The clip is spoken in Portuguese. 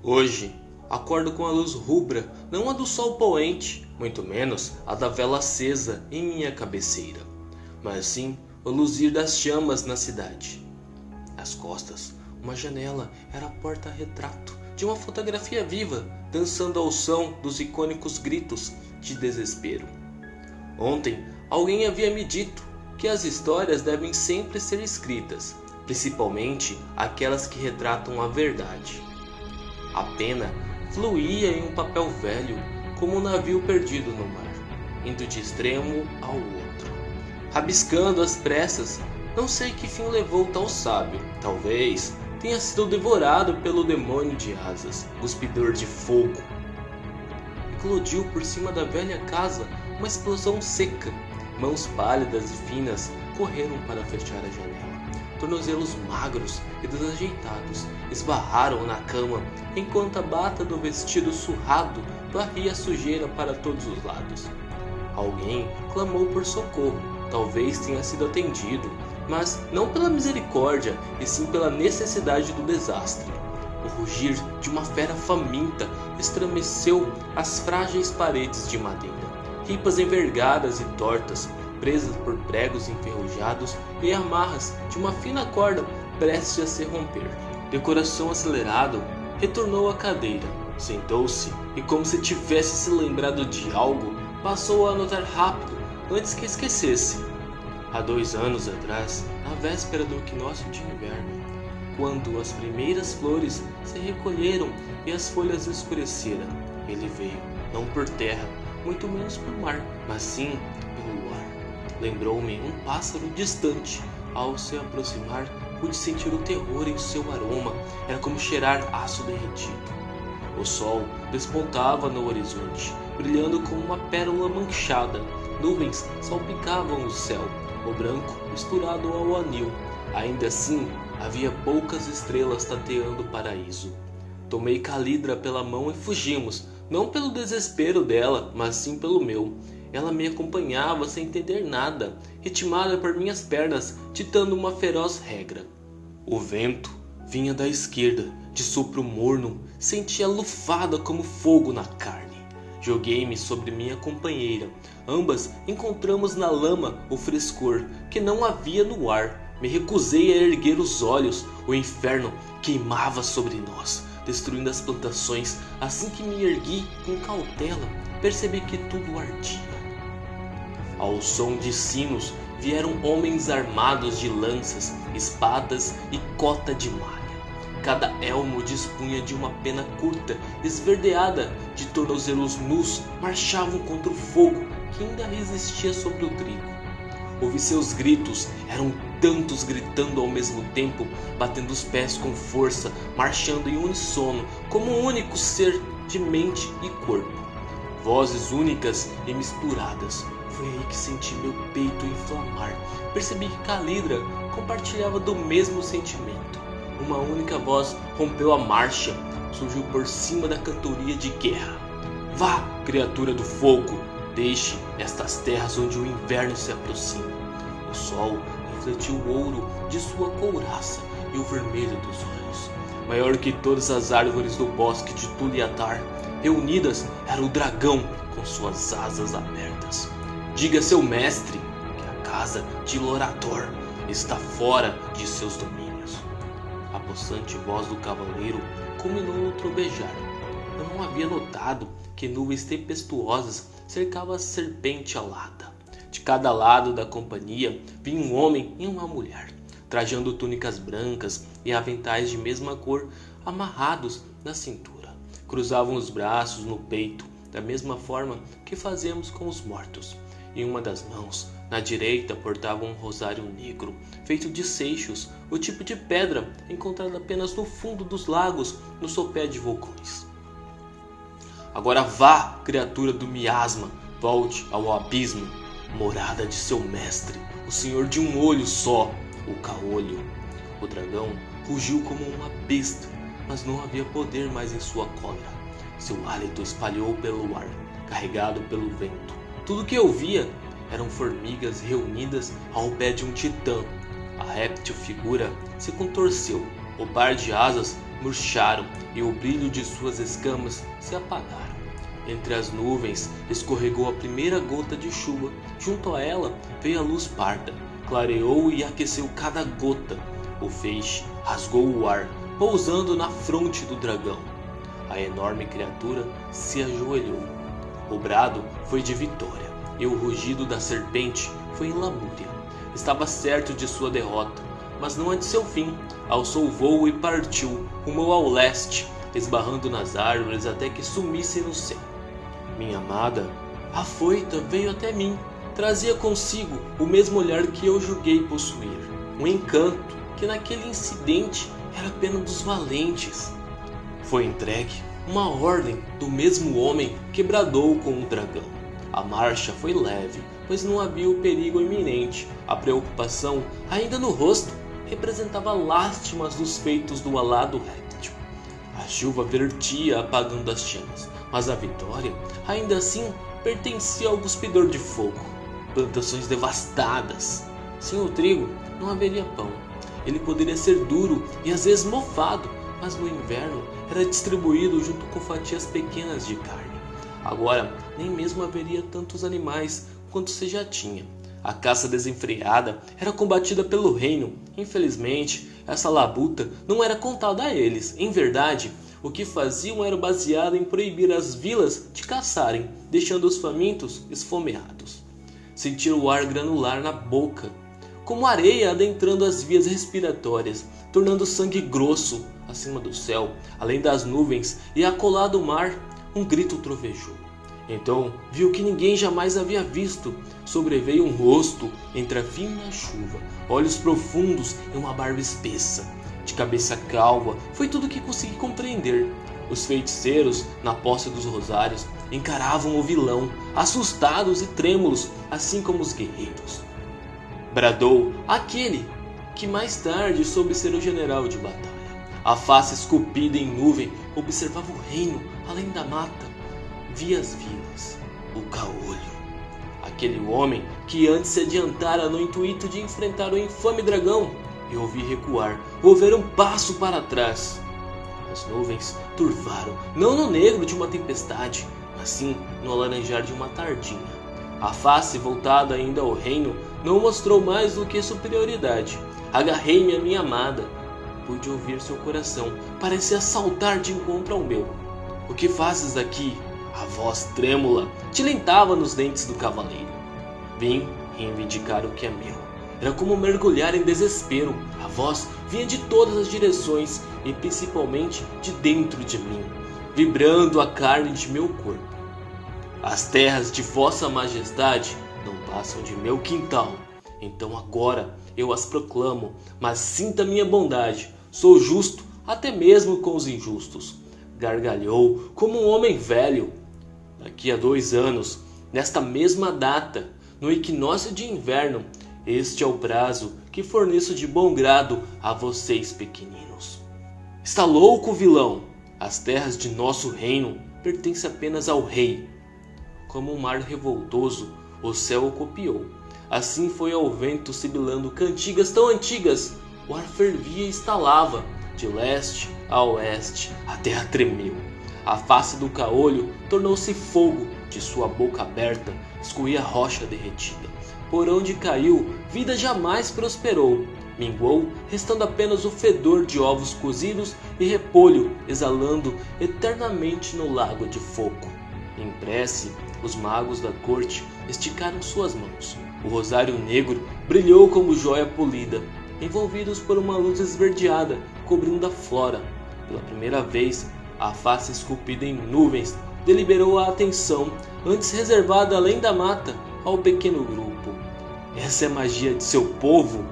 Hoje, acordo com a luz rubra, não a do sol poente, muito menos a da vela acesa em minha cabeceira, mas sim o luzir das chamas na cidade. Às costas, uma janela era a porta-retrato de uma fotografia viva, dançando ao som dos icônicos gritos de desespero. Ontem, alguém havia me dito que as histórias devem sempre ser escritas, principalmente aquelas que retratam a verdade. A pena fluía em um papel velho, como um navio perdido no mar, indo de extremo ao outro. Rabiscando às pressas, não sei que fim levou tal sábio. Talvez tenha sido devorado pelo demônio de asas, cuspidor de fogo. Eclodiu por cima da velha casa uma explosão seca. Mãos pálidas e finas correram para fechar a janela. Tornozelos magros e desajeitados esbarraram na cama, enquanto a bata do vestido surrado varria a sujeira para todos os lados. Alguém clamou por socorro. Talvez tenha sido atendido, mas não pela misericórdia, e sim pela necessidade do desastre. O rugir de uma fera faminta estremeceu as frágeis paredes de madeira. Ripas envergadas e tortas, presas por pregos enferrujados e amarras de uma fina corda prestes a se romper. Decoração acelerado, retornou à cadeira, sentou-se e, como se tivesse se lembrado de algo, passou a anotar rápido antes que esquecesse. Há 2 anos atrás, na véspera do equinócio de inverno, quando as primeiras flores se recolheram e as folhas escureceram, ele veio, não por terra, muito menos por mar, mas sim pelo ar. Lembrou-me um pássaro distante. Ao se aproximar, pude sentir o terror em seu aroma. Era como cheirar aço derretido. O sol despontava no horizonte, brilhando como uma pérola manchada. Nuvens salpicavam o céu, o branco misturado ao anil. Ainda assim, havia poucas estrelas tateando o paraíso. Tomei Calidra pela mão e fugimos, não pelo desespero dela, mas sim pelo meu. Ela me acompanhava sem entender nada, ritmada por minhas pernas, ditando uma feroz regra. O vento vinha da esquerda, de sopro morno, sentia lufada como fogo na carne. Joguei-me sobre minha companheira. Ambas encontramos na lama o frescor que não havia no ar. Me recusei a erguer os olhos. O inferno queimava sobre nós, destruindo as plantações. Assim que me ergui com cautela, percebi que tudo ardia. Ao som de sinos vieram homens armados de lanças, espadas e cota de malha. Cada elmo dispunha de uma pena curta, esverdeada, de tornozelos nus, marchavam contra o fogo que ainda resistia sobre o trigo. Ouvi seus gritos, eram tantos gritando ao mesmo tempo, batendo os pés com força, marchando em uníssono, como um único ser de mente e corpo. Vozes únicas e misturadas. Foi aí que senti meu peito inflamar. Percebi que Calidra compartilhava do mesmo sentimento. Uma única voz rompeu a marcha, surgiu por cima da cantoria de guerra. Vá, criatura do fogo, deixe estas terras onde o inverno se aproxima. O sol refletiu o ouro de sua couraça e o vermelho dos olhos. Maior que todas as árvores do bosque de Tuliatar, reunidas era o dragão com suas asas abertas. Diga a seu mestre que a casa de Lorator está fora de seus domínios. A possante voz do cavaleiro culminou no trovejar. Eu não havia notado que nuvens tempestuosas cercavam a serpente alada. De cada lado da companhia vinha um homem e uma mulher, trajando túnicas brancas e aventais de mesma cor amarrados na cintura. Cruzavam os braços no peito, da mesma forma que fazemos com os mortos. Em uma das mãos, na direita, portavam um rosário negro, feito de seixos, o tipo de pedra encontrada apenas no fundo dos lagos, no sopé de vulcões. Agora vá, criatura do miasma, volte ao abismo, morada de seu mestre, o senhor de um olho só, o caolho. O dragão rugiu como uma besta, mas não havia poder mais em sua cólera. Seu hálito espalhou pelo ar, carregado pelo vento. Tudo que eu via eram formigas reunidas ao pé de um titã. A réptil figura se contorceu. O par de asas murcharam e o brilho de suas escamas se apagaram. Entre as nuvens escorregou a primeira gota de chuva. Junto a ela veio a luz parda, clareou e aqueceu cada gota. O feixe rasgou o ar, pousando na fronte do dragão. A enorme criatura se ajoelhou. O brado foi de vitória, e o rugido da serpente foi em lamúria. Estava certo de sua derrota, mas não a de seu fim. Alçou o vôo e partiu, rumou ao leste, esbarrando nas árvores até que sumisse no céu. Minha amada, afoita, veio até mim. Trazia consigo o mesmo olhar que eu julguei possuir. Um encanto que naquele incidente era apenas dos valentes. Foi entregue uma ordem do mesmo homem que bradou com o dragão. A marcha foi leve, pois não havia o perigo iminente. A preocupação, ainda no rosto, representava lástimas dos feitos do alado réptil. A chuva vertia apagando as chamas, mas a vitória, ainda assim, pertencia ao cuspidor de fogo. Plantações devastadas. Sem o trigo, não haveria pão. Ele poderia ser duro e às vezes mofado, mas no inverno era distribuído junto com fatias pequenas de carne. Agora, nem mesmo haveria tantos animais quanto se já tinha. A caça desenfreada era combatida pelo reino. Infelizmente, essa labuta não era contada a eles. Em verdade, o que faziam era baseado em proibir as vilas de caçarem, deixando os famintos esfomeados. Sentir o ar granular na boca, como areia adentrando as vias respiratórias, tornando o sangue grosso. Acima do céu, além das nuvens e acolado o mar, um grito trovejou. Então viu que ninguém jamais havia visto. Sobreveio um rosto entre a fina chuva, olhos profundos e uma barba espessa. De cabeça calva, foi tudo que consegui compreender. Os feiticeiros, na posse dos rosários, encaravam o vilão, assustados e trêmulos, assim como os guerreiros. Bradou aquele que mais tarde soube ser o general de batalha. A face esculpida em nuvem observava o reino além da mata. Via as vilas, o caolho. Aquele homem que antes se adiantara no intuito de enfrentar o infame dragão. Eu ouvi recuar, mover um passo para trás. As nuvens turvaram, não no negro de uma tempestade, mas sim no alaranjar de uma tardinha. A face voltada ainda ao reino não mostrou mais do que superioridade. Agarrei-me à minha amada. Pude ouvir seu coração, parecia saltar de encontro ao meu. O que fazes aqui? A voz trêmula tilintava nos dentes do cavaleiro. Vim reivindicar o que é meu. Era como mergulhar em desespero. A voz vinha de todas as direções e principalmente de dentro de mim, vibrando a carne de meu corpo. As terras de vossa majestade não passam de meu quintal. Então agora eu as proclamo, mas sinta minha bondade. Sou justo até mesmo com os injustos. Gargalhou como um homem velho. Daqui a 2 anos, nesta mesma data, no equinócio de inverno, este é o prazo que forneço de bom grado a vocês pequeninos. Está louco, vilão? As terras de nosso reino pertencem apenas ao rei. Como um mar revoltoso, o céu o copiou. Assim foi ao vento sibilando cantigas tão antigas. O ar fervia e estalava. De leste a oeste, a terra tremeu. A face do caolho tornou-se fogo. De sua boca aberta escorria rocha derretida. Por onde caiu, vida jamais prosperou. Minguou, restando apenas o fedor de ovos cozidos e repolho, exalando eternamente no lago de fogo. Em prece, os magos da corte esticaram suas mãos. O rosário negro brilhou como joia polida, envolvidos por uma luz esverdeada, cobrindo a flora. Pela primeira vez, a face esculpida em nuvens deliberou a atenção, antes reservada além da mata, ao pequeno grupo. Essa é a magia de seu povo?